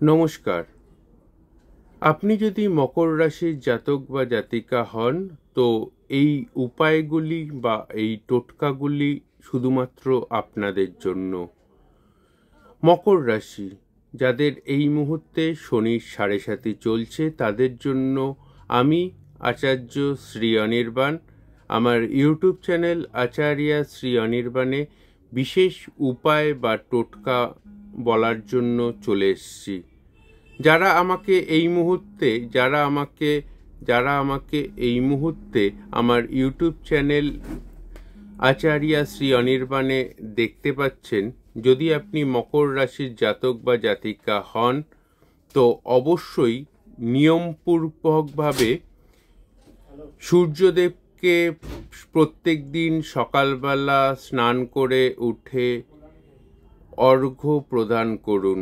নমস্কার। আপনি যদি মকর রাশির জাতক বা জাতিকা হন তো এই উপায়গুলি বা এই টোটকাগুলি শুধুমাত্র আপনাদের জন্য। মকর রাশি যাদের এই মুহূর্তে শনির ৭.৫ চলছে তাদের জন্য আমি আচার্য শ্রী অনির্বাণ আমার ইউটিউব চ্যানেল আচার্য শ্রী অনির্বাণে বিশেষ উপায় বা টোটকা বলার জন্য চলে এসেছি। যারা আমাকে এই মুহূর্তে আমার ইউটিউব চ্যানেল আচার্য শ্রী অনির্বাণে দেখতে পাচ্ছেন, যদি আপনি মকর রাশির জাতক বা জাতিকা হন তো অবশ্যই নিয়মপূর্বকভাবে সূর্যদেবকে প্রত্যেক দিন সকালবেলা স্নান করে উঠে অর্ঘ্য প্রদান করুন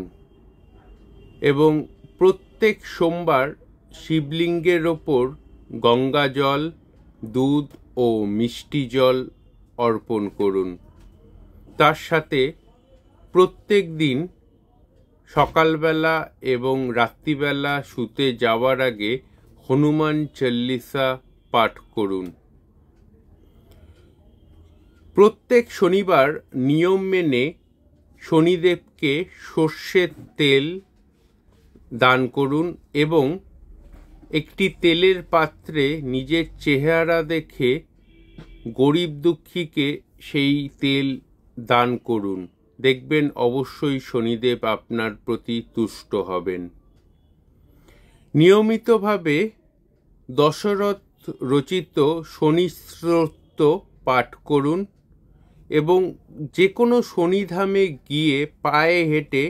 এবং প্রত্যেক সোমবার শিবলিঙ্গের ওপর গঙ্গা জল, দুধ ও মিষ্টি জল অর্পণ করুন। তার সাথে প্রত্যেক দিন সকালবেলা এবং রাত্রিবেলা শুতে যাওয়ার আগে হনুমান চল্লিশা পাঠ করুন। প্রত্যেক শনিবার নিয়ম মেনে শনিদেবকে সর্ষের তেল দান করুন এবং একটি তেলের পাত্রে নিজের চেহারা দেখে গরিব দুঃখীকে সেই তেল দান করুন। দেখবেন অবশ্যই শনিদেব আপনার প্রতি তুষ্ট হবেন। নিয়মিতভাবে দশরথ রচিত শনি স্তোত্র পাঠ করুন এবং যে কোনো শনিধামে গিয়ে পায়ে হেঁটে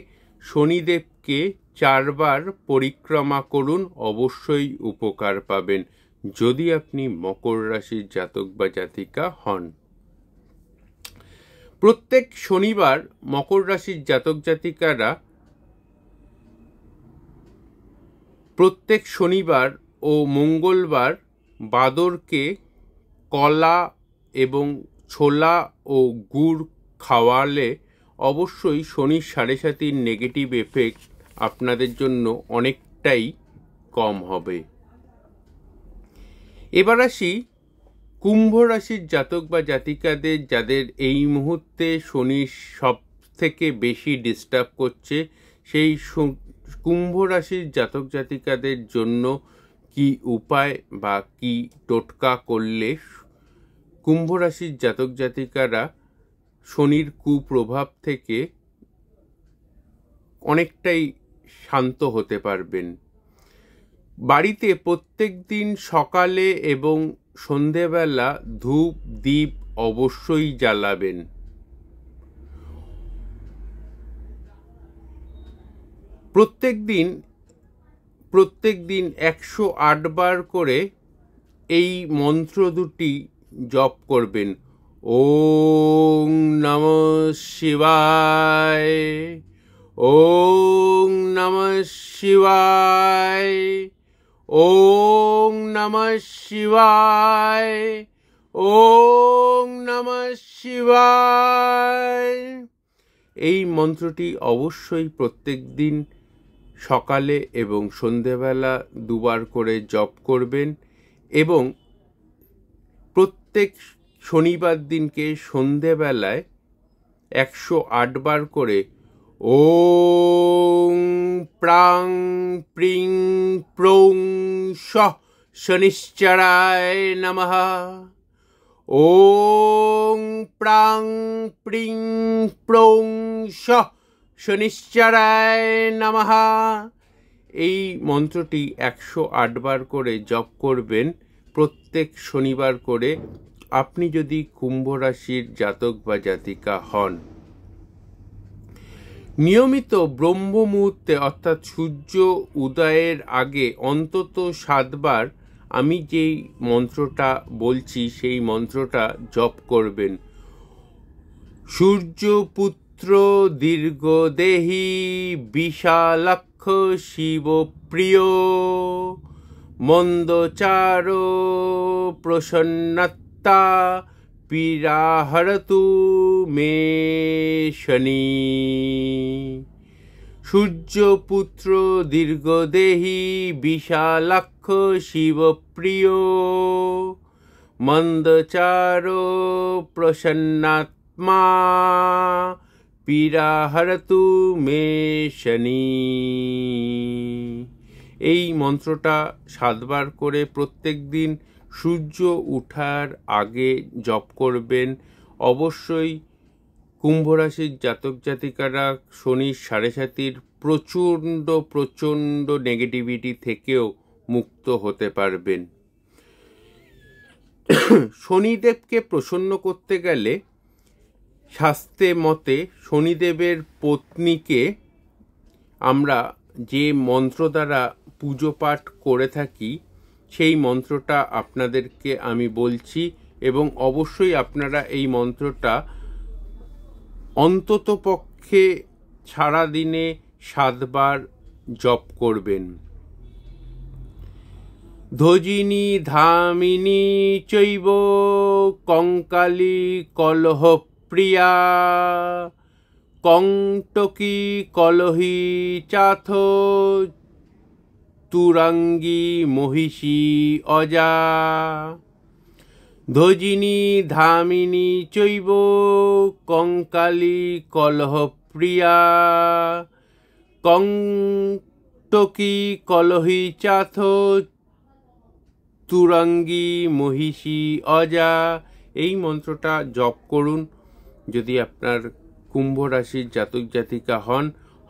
শনিদেবকে 4 বার পরিক্রমা করুন, অবশ্যই উপকার পাবেন যদি আপনি মকর রাশির জাতক বা জাতিকা হন। প্রত্যেক শনিবার মকর রাশির জাতক জাতিকারা প্রত্যেক শনিবার ও মঙ্গলবার বাদরকে কলা এবং ছোলা ও গুড় খাওয়ালে অবশ্যই শনির ৭.৫ নেগেটিভ এফেক্ট আপনাদের জন্য অনেকটাই কম হবে। এবার আসি কুম্ভ রাশির জাতক বা জাতিকাদের, যাদের এই মুহূর্তে শনি সব থেকে বেশি ডিস্টার্ব করছে, সেই কুম্ভ রাশির জাতক জাতিকাদের জন্য কি উপায় বা কি টোটকা করলে কুম্ভ রাশির জাতক জাতিকারা শনির কুপ্রভাব থেকে অনেকটাই শান্ত হতে পারবেন। বাড়িতে প্রত্যেক দিন সকালে এবং সন্ধেবেলা ধূপ দীপ অবশ্যই জ্বালাবেন। প্রত্যেক দিন 108 বার করে এই মন্ত্র দুটি জপ করবেন। ওং নমঃ শিবায়, ওং নমঃ শিবায়, ওং নমঃ শিবায়, ওং নমঃ শিবায়। এই মন্ত্রটি অবশ্যই প্রত্যেক দিন সকালে এবং সন্ধেবেলা 2 বার করে জপ করবেন এবং প্রত্যেক শনিবার দিনকে সন্ধেবেলায় 108 বার করে ওং প্রাং প্রিং প্রং সঃ শনিশ্চরায় নমঃ, ওং প্রাং প্রিং প্রং সঃ শনিশ্চরায় নমঃ। এই মন্ত্রটি 108 বার করে জপ করবেন প্রত্যেক শনিবার করে, আপনি যদি কুম্ভ রাশির জাতক বা জাতিকা হন। নিয়মিত ব্রহ্ম মুহূর্তে অর্থাৎ সূর্য উদয়ের আগে অন্তত 7 বার আমি যেই মন্ত্রটা বলছি সেই মন্ত্রটা জপ করবেন। সূর্যপুত্র দীর্ঘদেহী বিশালাক্ষ শিবপ্রিয় মন্দচার প্রসন্নতা পীড়াহরতু মে শনি। সূর্যপুত্র দীর্ঘদেহী বিশালাক্ষ শিবপ্রিয় মন্দচার প্রসন্নাত্মা পীড়াহরতু মে শনি। এই মন্ত্রটা 7 বার করে প্রত্যেক দিন সূর্য ওঠার আগে জপ করবেন। অবশ্যই কুম্ভ রাশির জাতক জাতিকারা শনির 7.5 প্রচণ্ড নেগেটিভিটি থেকেও মুক্ত হতে পারবেন। শনিদেবকে প্রসন্ন করতে গেলে শাস্ত্রে মতে শনিদেবের পত্নীকে আমরা যে মন্ত্র দ্বারা পুজো পাঠ করে থাকি সেই মন্ত্রটা আপনাদেরকে আমি বলছি, এবং অবশ্যই আপনারা এই মন্ত্রটা অন্তত পক্ষে সারাদিনে 7 বার জপ করবেন। ধ্বজিনী ধামিনী চৈব কঙ্কালী কলহ প্রিয়া কংটকী কলহি চাথ তুরাঙ্গী মহিষী অজা। ধ্বজিনী ধামিনী চৈব কঙ্কালী কলহ প্রিয়া কংটকী কলহি চাথ তুরাঙ্গী মহিষী অজা। এই মন্ত্রটা জপ করুন। যদি আপনার কুম্ভ রাশির জাতক জাতিকা হন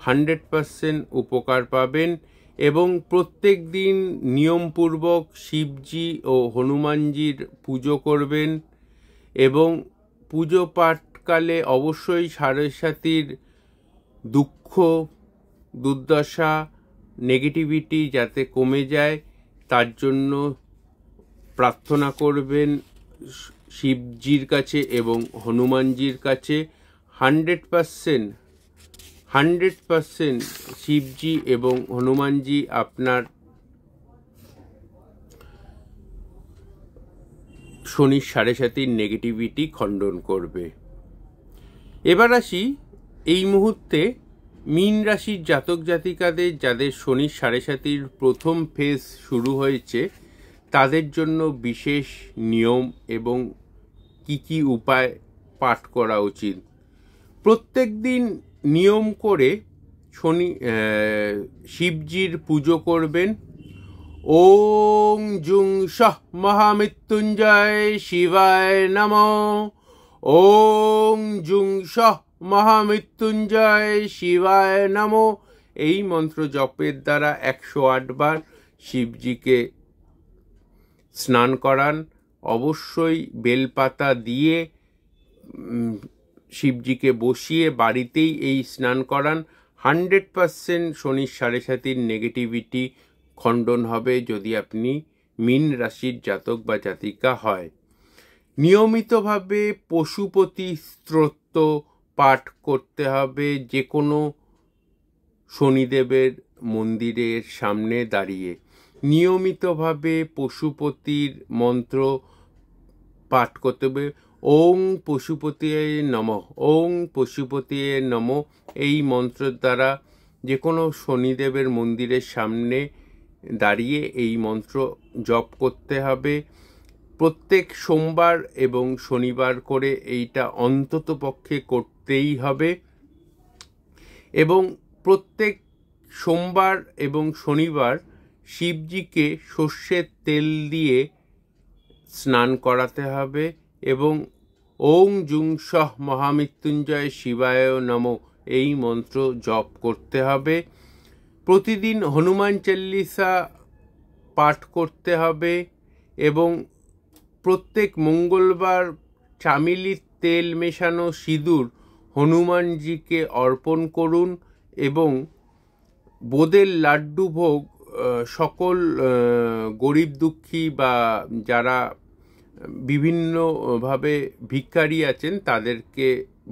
100% উপকার পাবেন, এবং প্রত্যেক দিন নিয়মপূর্বক শিবজি ও হনুমানজির পুজো করবেন, এবং পুজো পাঠকালে অবশ্যই 7.5 দুঃখ দুর্দশা নেগেটিভিটি যাতে কমে যায় তার জন্য প্রার্থনা করবেন শিবজির কাছে এবং হনুমানজির কাছে। 100% শিবজি এবং হনুমানজি আপনার শনির 7.5 নেগেটিভিটি খণ্ডন করবে। এবার আসি এই মুহূর্তে মীন রাশির জাতক জাতিকাদের যাদের শনির 7.5 প্রথম ফেজ শুরু হয়েছে তাদের জন্য বিশেষ নিয়ম এবং কি উপায় পাঠ করা উচিত। প্রত্যেক দিন নিয়ম করে শিবজির পুজো করবেন। ওং জুং সহ মহামৃত্যুঞ্জয় শিবায় নমঃ। ওং জুং সহ মহামৃত্যুঞ্জয় শিবায় নমঃ। এই মন্ত্র জপের দ্বারা 108 বার শিবজিকে স্নান করান। অবশ্যই বেলপাতা দিয়ে শিবজিকে বসিয়ে বাড়িতেই এই স্নান করান। 100% শনির 7.5 নেগেটিভিটি খণ্ডন হবে যদি আপনি মীন রাশির জাতক বা জাতিকা হয়। নিয়মিতভাবে পশুপতি স্তোত্র পাঠ করতে হবে যে কোনো শনিদেবের মন্দিরের সামনে দাঁড়িয়ে। নিয়মিতভাবে পশুপতির মন্ত্র পাঠ করতে হবে। ওং পশুপতিয়ে নমঃ, ওং পশুপতিয়ে নমঃ। এই মন্ত্রের দ্বারা যে কোনো শনিদেবের মন্দিরের সামনে দাঁড়িয়ে এই মন্ত্র জপ করতে হবে। প্রত্যেক সোমবার এবং শনিবার করে এইটা অন্তত পক্ষে করতেই হবে, এবং প্রত্যেক সোমবার এবং শনিবার শিবজিকে সর্ষের তেল দিয়ে স্নান করাতে হবে, এবং ওং জুং সহ মহামৃত্যুঞ্জয় শিবায় নমঃ এই মন্ত্র জপ করতে হবে। প্রতিদিন হনুমান চল্লিশা পাঠ করতে হবে, এবং প্রত্যেক মঙ্গলবার চামেলির তেল মেশানো সিঁদুর হনুমানজিকে অর্পণ করুন, এবং বোঁদের লাড্ডু ভোগ সকল গরিব দুঃখী বা যারা বিভিন্নভাবে ভিখারি আছেন তাদেরকে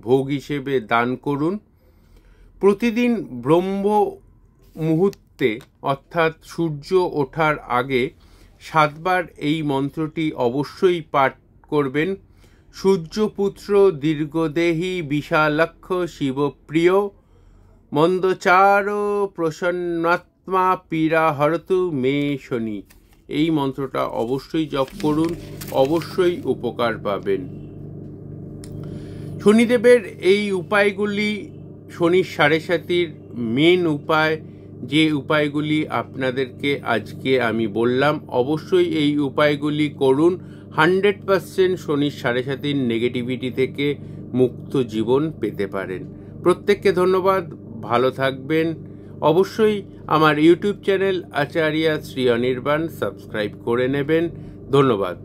ভোগ হিসেবে দান করুন। প্রতিদিন ব্রহ্ম মুহূর্তে অর্থাৎ সূর্য ওঠার আগে 7 বার এই মন্ত্রটি অবশ্যই পাঠ করবেন। সূর্যপুত্র দীর্ঘদেহী বিশালাক্ষ শিবপ্রিয় মন্দচারো প্রসন্নাত্মা পীড়া হরতু মে শনি। এই মন্ত্রটা অবশ্যই জপ করুন, অবশ্যই উপকার পাবেন। শনিদেবের এই উপায়গুলি, শনির সাড়ে সাতির মেন উপায়, যে উপায়গুলি আপনাদেরকে আজকে আমি বললাম, অবশ্যই এই উপায়গুলি করুন। 100% শনির সাড়ে সাতির নেগেটিভিটি থেকে মুক্ত জীবন পেতে পারেন। প্রত্যেককে ধন্যবাদ, ভালো থাকবেন। অবশ্যই আমার ইউটিউব চ্যানেল আচার্য শ্রী অনির্বাণ সাবস্ক্রাইব করে নেবেন। ধন্যবাদ।